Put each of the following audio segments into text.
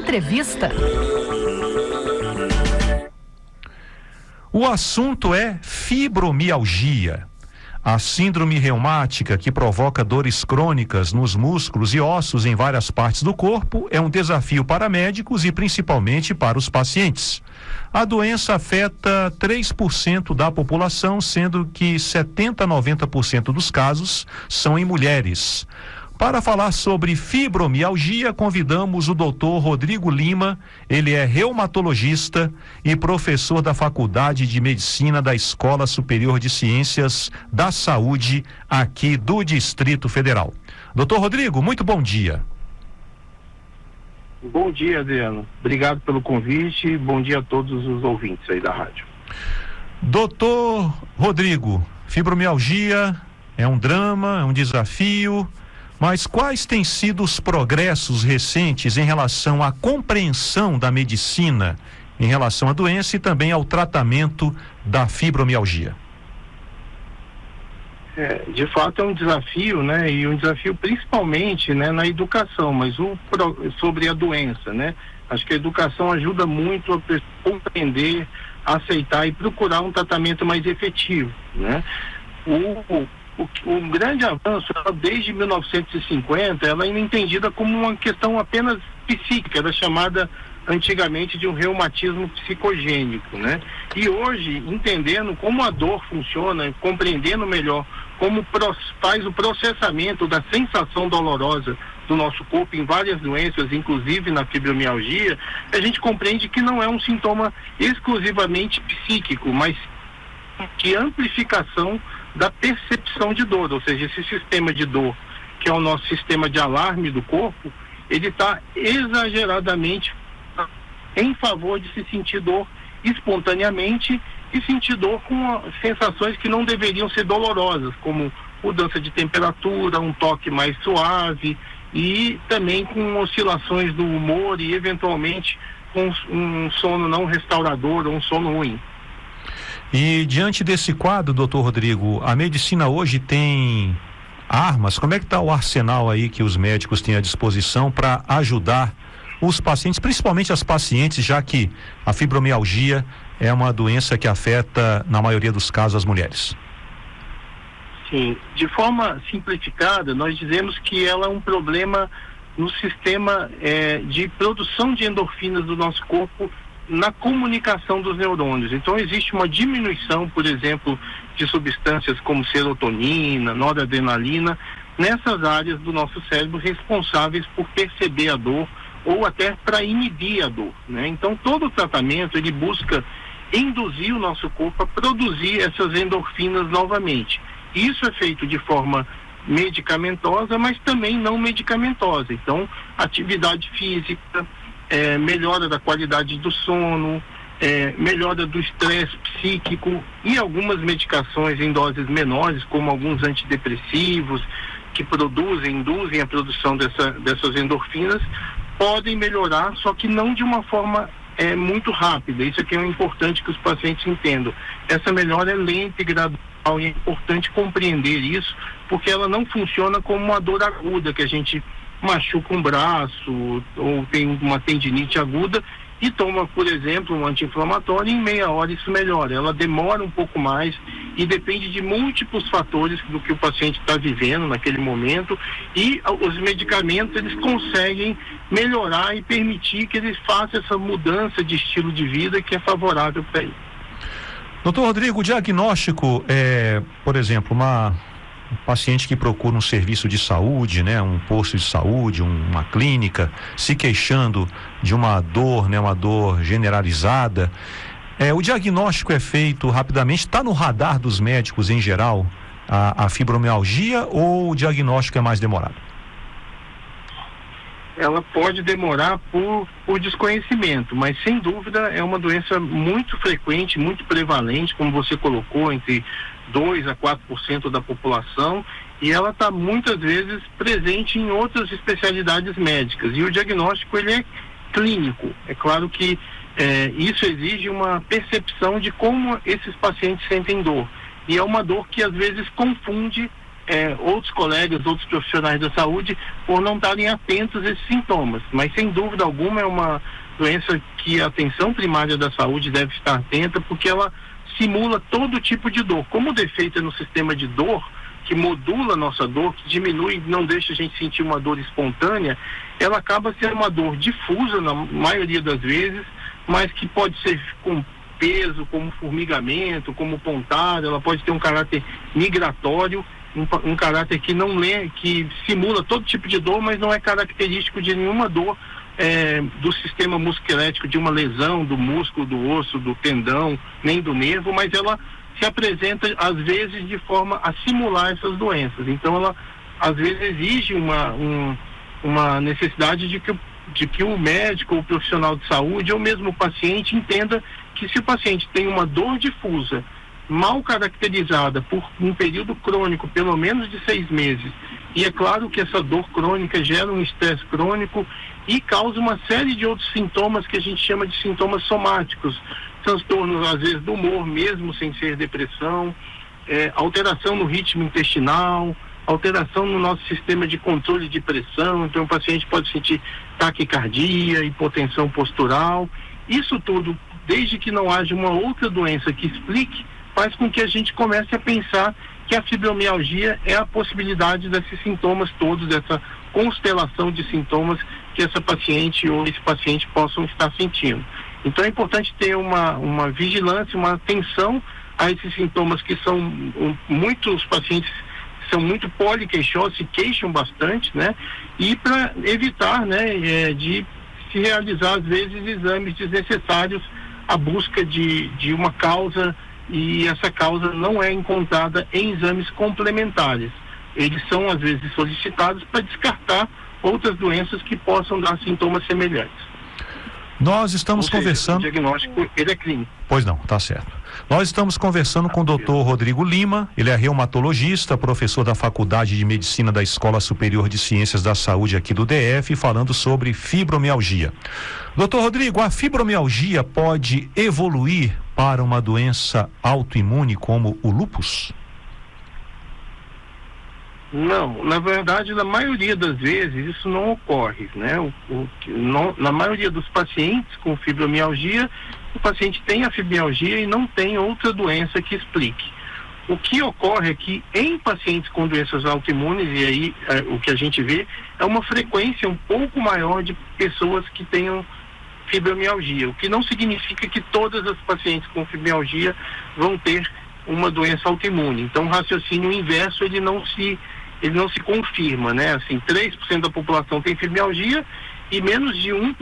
Entrevista. O assunto é fibromialgia. A síndrome reumática que provoca dores crônicas nos músculos e ossos em várias partes do corpo é um desafio para médicos e principalmente para os pacientes. A doença afeta 3% da população, sendo que 70 a 90% dos casos são em mulheres. Para falar sobre fibromialgia, convidamos o Dr. Rodrigo Lima. Ele é reumatologista e professor da Faculdade de Medicina da Escola Superior de Ciências da Saúde aqui do Distrito Federal. Dr. Rodrigo, muito bom dia. Bom dia, Adriano. Obrigado pelo convite. Bom dia a todos os ouvintes aí da rádio. Doutor Rodrigo, fibromialgia é um drama, é um desafio. Mas quais têm sido os progressos recentes em relação à compreensão da medicina em relação à doença e também ao tratamento da fibromialgia? De fato é um desafio, né? E um desafio principalmente, né, na educação, mas sobre a doença, né? Acho que a educação ajuda muito a compreender, aceitar e procurar um tratamento mais efetivo, né? O grande avanço, desde 1950, ela é entendida como uma questão apenas psíquica, era chamada antigamente de um reumatismo psicogênico, né? E hoje, entendendo como a dor funciona, compreendendo melhor como faz o processamento da sensação dolorosa do nosso corpo em várias doenças, inclusive na fibromialgia, a gente compreende que não é um sintoma exclusivamente psíquico, mas de amplificação da percepção de dor, ou seja, esse sistema de dor, que é o nosso sistema de alarme do corpo, ele está exageradamente em favor de se sentir dor espontaneamente e sentir dor com sensações que não deveriam ser dolorosas, como mudança de temperatura, um toque mais suave e também com oscilações do humor e eventualmente com um sono não restaurador ou um sono ruim. E diante desse quadro, doutor Rodrigo, a medicina hoje tem armas? Como é que está o arsenal aí que os médicos têm à disposição para ajudar os pacientes, principalmente as pacientes, já que a fibromialgia é uma doença que afeta, na maioria dos casos, as mulheres? Sim, de forma simplificada, nós dizemos que ela é um problema no sistema de produção de endorfinas do nosso corpo, na comunicação dos neurônios. Então existe uma diminuição, por exemplo, de substâncias como serotonina, noradrenalina, nessas áreas do nosso cérebro responsáveis por perceber a dor ou até para inibir a dor, né? Então todo o tratamento ele busca induzir o nosso corpo a produzir essas endorfinas novamente. Isso é feito de forma medicamentosa, mas também não medicamentosa. Então atividade física, melhora da qualidade do sono, melhora do estresse psíquico e algumas medicações em doses menores, como alguns antidepressivos que induzem a produção dessas endorfinas, podem melhorar, só que não de uma forma muito rápida. Isso aqui é importante que os pacientes entendam. Essa melhora é lenta e gradual e é importante compreender isso, porque ela não funciona como uma dor aguda que a gente machuca um braço ou tem uma tendinite aguda e toma, por exemplo, um anti-inflamatório e em meia hora isso melhora. Ela demora um pouco mais e depende de múltiplos fatores do que o paciente está vivendo naquele momento, e os medicamentos eles conseguem melhorar e permitir que ele faça essa mudança de estilo de vida que é favorável para ele. Doutor Rodrigo, o diagnóstico por exemplo, um paciente que procura um serviço de saúde, né, um posto de saúde, uma clínica, se queixando de uma dor, né, uma dor generalizada, o diagnóstico é feito rapidamente? Está no radar dos médicos em geral a fibromialgia, ou o diagnóstico é mais demorado? Ela pode demorar por desconhecimento, mas sem dúvida é uma doença muito frequente, muito prevalente, como você colocou, entre 2 a 4% da população, e ela está muitas vezes presente em outras especialidades médicas, e o diagnóstico ele é clínico. É claro que isso exige uma percepção de como esses pacientes sentem dor, e é uma dor que às vezes confunde outros colegas, outros profissionais da saúde, por não estarem atentos a esses sintomas. Mas, sem dúvida alguma, é uma doença que a atenção primária da saúde deve estar atenta, porque ela simula todo tipo de dor. Como o defeito é no sistema de dor, que modula a nossa dor, que diminui, não deixa a gente sentir uma dor espontânea, ela acaba sendo uma dor difusa na maioria das vezes, mas que pode ser com peso, como formigamento, como pontada, ela pode ter um caráter migratório, um caráter que que simula todo tipo de dor, mas não é característico de nenhuma dor do sistema musculoesquelético, de uma lesão do músculo, do osso, do tendão, nem do nervo, mas ela se apresenta às vezes de forma a simular essas doenças. Então ela às vezes exige uma necessidade de que o médico ou o profissional de saúde ou mesmo o paciente entenda que se o paciente tem uma dor difusa, mal caracterizada por um período crônico, pelo menos de 6 meses, e é claro que essa dor crônica gera um estresse crônico e causa uma série de outros sintomas que a gente chama de sintomas somáticos, transtornos às vezes do humor, mesmo sem ser depressão, alteração no ritmo intestinal, alteração no nosso sistema de controle de pressão. Então o paciente pode sentir taquicardia, hipotensão postural. Isso tudo, desde que não haja uma outra doença que explique, faz com que a gente comece a pensar que a fibromialgia é a possibilidade desses sintomas todos, dessa constelação de sintomas que essa paciente ou esse paciente possam estar sentindo. Então é importante ter uma vigilância, uma atenção a esses sintomas que são muitos pacientes são muito poliqueixosos, se queixam bastante, né? E para evitar, né, de se realizar às vezes exames desnecessários à busca de uma causa, e essa causa não é encontrada em exames complementares. Eles são às vezes solicitados para descartar outras doenças que possam dar sintomas semelhantes. Nós estamos conversando... O diagnóstico, ele é clínico. Pois não, tá certo. Nós estamos conversando com o Dr. Rodrigo Lima, ele é reumatologista, professor da Faculdade de Medicina da Escola Superior de Ciências da Saúde aqui do DF, falando sobre fibromialgia. Doutor Rodrigo, a fibromialgia pode evoluir para uma doença autoimune como o lúpus? Não, na verdade, na maioria das vezes isso não ocorre, né? Na maioria dos pacientes com fibromialgia, o paciente tem a fibromialgia e não tem outra doença que explique. O que ocorre é que em pacientes com doenças autoimunes, e aí o que a gente vê é uma frequência um pouco maior de pessoas que tenham fibromialgia, o que não significa que todas as pacientes com fibromialgia vão ter uma doença autoimune. Então o raciocínio inverso ele não se confirma, né? Assim, 3% da população tem fibromialgia e menos de 1%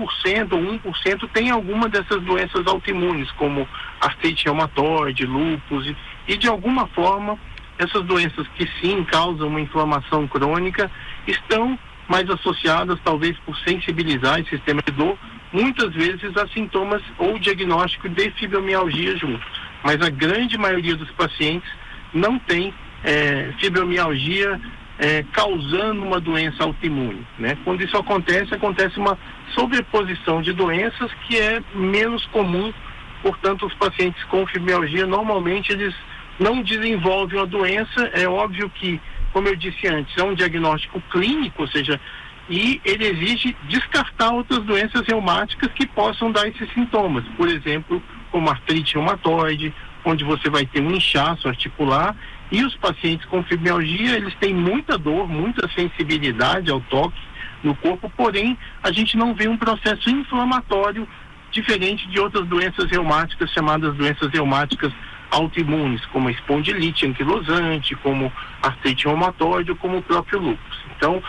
ou 1% tem alguma dessas doenças autoimunes, como artrite reumatoide, lúpus, e de alguma forma essas doenças que sim causam uma inflamação crônica estão mais associadas, talvez por sensibilizar esse sistema de dor, muitas vezes a sintomas ou diagnóstico de fibromialgia junto. Mas a grande maioria dos pacientes não tem fibromialgia causando uma doença autoimune, né? Quando isso acontece uma sobreposição de doenças que é menos comum. Portanto, os pacientes com fibromialgia normalmente eles não desenvolvem a doença. É óbvio que, como eu disse antes, é um diagnóstico clínico, ou seja, e ele exige descartar outras doenças reumáticas que possam dar esses sintomas, por exemplo, como artrite reumatoide, onde você vai ter um inchaço articular. E os pacientes com fibromialgia, eles têm muita dor, muita sensibilidade ao toque no corpo, porém a gente não vê um processo inflamatório diferente de outras doenças reumáticas, chamadas doenças reumáticas autoimunes, como a espondilite anquilosante, como artrite reumatoide ou como o próprio lúpus. Então,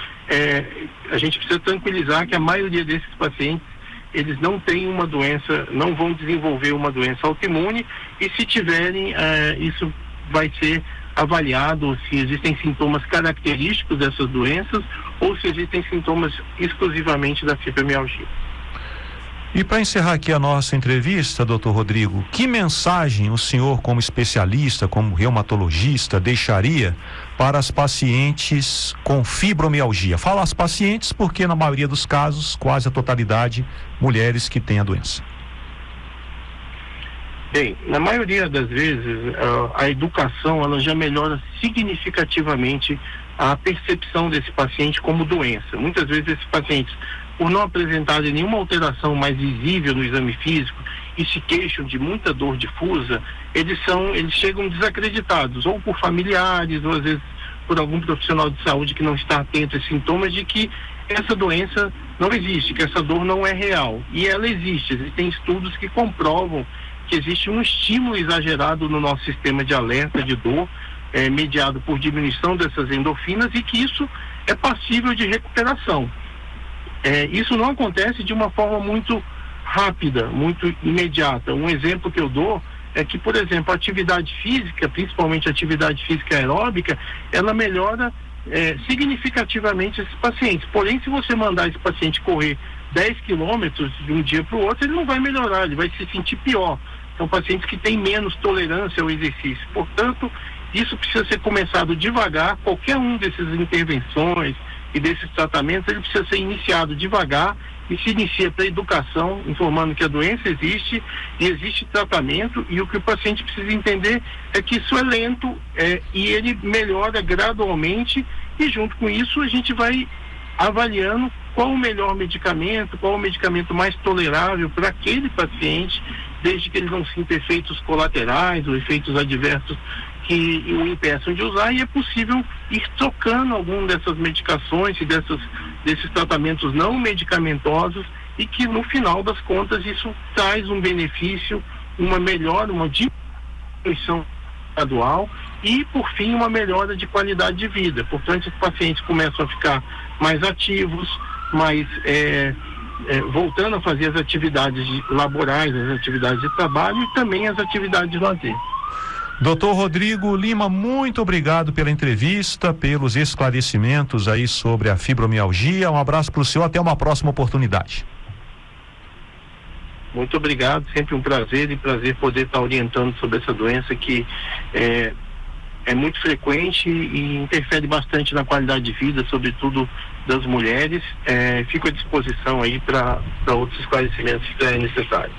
a gente precisa tranquilizar que a maioria desses pacientes, eles não têm uma doença, não vão desenvolver uma doença autoimune, e se tiverem, isso vai ser avaliado se existem sintomas característicos dessas doenças ou se existem sintomas exclusivamente da fibromialgia. E para encerrar aqui a nossa entrevista, doutor Rodrigo, que mensagem o senhor, como especialista, como reumatologista, deixaria para as pacientes com fibromialgia? Falo as pacientes porque na maioria dos casos, quase a totalidade, mulheres que têm a doença. Bem, na maioria das vezes, a educação ela já melhora significativamente a percepção desse paciente como doença. Muitas vezes esses pacientes, por não apresentarem nenhuma alteração mais visível no exame físico e se queixam de muita dor difusa, eles chegam desacreditados, ou por familiares, ou às vezes por algum profissional de saúde que não está atento a esses sintomas de que essa doença não existe, que essa dor não é real. E ela existe. Existem estudos que comprovam que existe um estímulo exagerado no nosso sistema de alerta de dor, mediado por diminuição dessas endorfinas, e que isso é passível de recuperação. Isso não acontece de uma forma muito rápida, muito imediata. Um exemplo que eu dou é que, por exemplo, a atividade física, principalmente a atividade física aeróbica, ela melhora significativamente esses pacientes. Porém, se você mandar esse paciente correr 10 quilômetros de um dia para o outro, ele não vai melhorar, ele vai se sentir pior. São pacientes que têm menos tolerância ao exercício. Portanto, isso precisa ser começado devagar. Qualquer um dessas intervenções e desses tratamentos, ele precisa ser iniciado devagar e se inicia pela educação, informando que a doença existe e existe tratamento, e o que o paciente precisa entender é que isso é lento e ele melhora gradualmente, e junto com isso a gente vai avaliando qual o melhor medicamento, qual o medicamento mais tolerável para aquele paciente, desde que ele não sinta efeitos colaterais ou efeitos adversos que o impeçam de usar, e é possível ir trocando alguma dessas medicações e desses tratamentos não medicamentosos, e que no final das contas isso traz um benefício, uma melhora, uma diminuição gradual e, por fim, uma melhora de qualidade de vida. Portanto, os pacientes começam a ficar mais ativos, mais voltando a fazer as atividades laborais, as atividades de trabalho e também as atividades de lazer. Doutor Rodrigo Lima, muito obrigado pela entrevista, pelos esclarecimentos aí sobre a fibromialgia. Um abraço para o senhor, até uma próxima oportunidade. Muito obrigado, sempre um prazer poder estar orientando sobre essa doença que é muito frequente e interfere bastante na qualidade de vida, sobretudo das mulheres. Fico à disposição aí para outros esclarecimentos que é necessário.